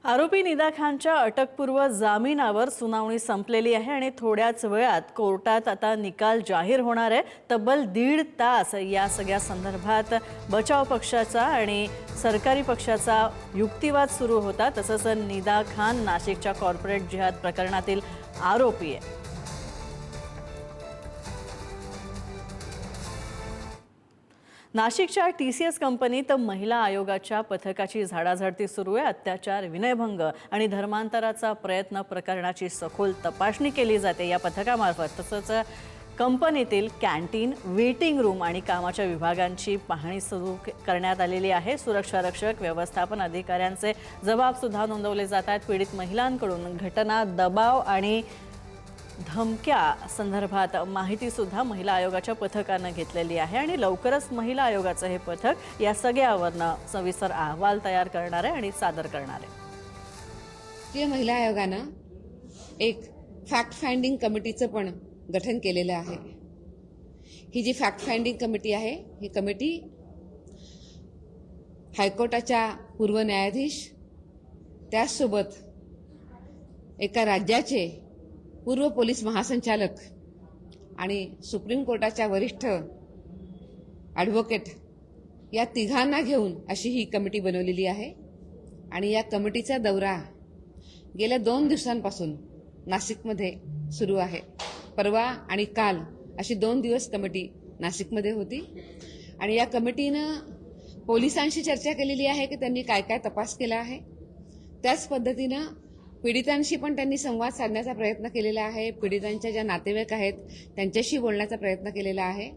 आरोपी निदा खानच्या अटकपूर्व जामिनावर सुनावणी संपलेली आहे आणि थोड्याच वेळात कोर्टात आता निकाल जाहीर होणार आहे। तब्बल 1.5 तास या सगळ्या संदर्भात बचाव पक्षाचा आणि सरकारी पक्षाचा युक्तिवाद सुरू होता। तसंच निदा खान नाशिकच्या कॉर्पोरेट जिहाद प्रकरणातील आरोपी आहे। नाशिकच्या TCS कंपनीत महिला आयोगाच्या पथकाची झाडाझडती सुरू आहे। अत्याचार, विनयभंग आणि धर्मांतराचा प्रयत्न प्रकरणाची सखोल तपासणी केली जाते या पथकामार्फत। तसंच कंपनीतील कॅन्टीन, वेटिंग रूम आणि कामाच्या विभागांची पाहणी सुरू करण्यात आलेली आहे। सुरक्षा रक्षक, व्यवस्थापन अधिकाऱ्यांचे जबाब सुद्धा नोंदवले जात आहेत। पीडित महिलांकडून घटना, दबाव आणि धमक्या संदर्भात माहिती सुद्धा महिला आयोगाच्या पथकाने घेतलेली आहे आणि लवकरच महिला आयोगाचे हे पथक या सगळ्यावरनं सविस्तर अहवाल तयार करणार आहे आणि सादर करणार आहे। राष्ट्रीय महिला आयोगानं एक फॅक्ट फाइंडिंग कमिटीचं पण गठन केलेलं आहे। ही जी फॅक्ट फाइंडिंग कमिटी आहे, ही कमिटी हायकोर्टाच्या पूर्व न्यायाधीश, त्याचसोबत एका राज्याचे पूर्व पोलीस महासंचालक आणि सुप्रीम कोर्टाच्या वरिष्ठ ॲडव्होकेट या तिघांना घेऊन अशी ही कमिटी बनवलेली आहे। आणि या कमिटीचा दौरा गेल्या 2 दिवसांपासून नाशिकमध्ये सुरू आहे। परवा आणि काल अशी 2 दिवस कमिटी नाशिकमध्ये होती आणि या कमिटीनं पोलिसांशी चर्चा केलेली आहे की त्यांनी काय काय तपास केला आहे। त्याच पद्धतीनं पीडितांशी पण त्यांनी संवाद साधण्याचा प्रयत्न केलेला आहे। पीडितांच्या ज्या नातेवाईक आहेत त्यांच्याशी बोलण्याचा प्रयत्न केलेला आहे।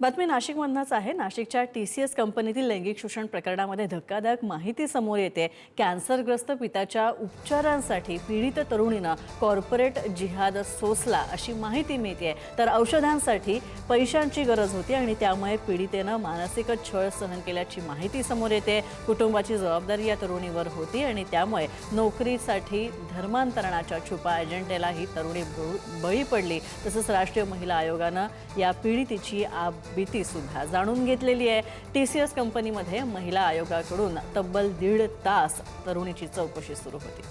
बातमी नाशिकमधूनच आहे। नाशिकच्या TCS कंपनीतील लैंगिक शोषण प्रकरणामध्ये धक्कादायक माहिती समोर येते। कॅन्सरग्रस्त पित्याच्या उपचारांसाठी पीडित तरुणीनं कॉर्पोरेट जिहाद सोसला अशी माहिती मिळते। तर औषधांसाठी पैशांची गरज होती आणि त्यामुळे पीडितेनं मानसिक छळ सहन केल्याची माहिती समोर येते। कुटुंबाची जबाबदारी या तरुणीवर होती आणि त्यामुळे नोकरीसाठी धर्मांतरणाच्या छुपा एजंटेला ही तरुणी बळी पडली। तसंच राष्ट्रीय महिला आयोगानं या पीडितेची भीती सुद्धा जाणून घेतलेली आहे। TCS कंपनीमध्ये महिला आयोगाकडून तब्बल 1.5 तास तरुणीची चौकशी सुरू होती।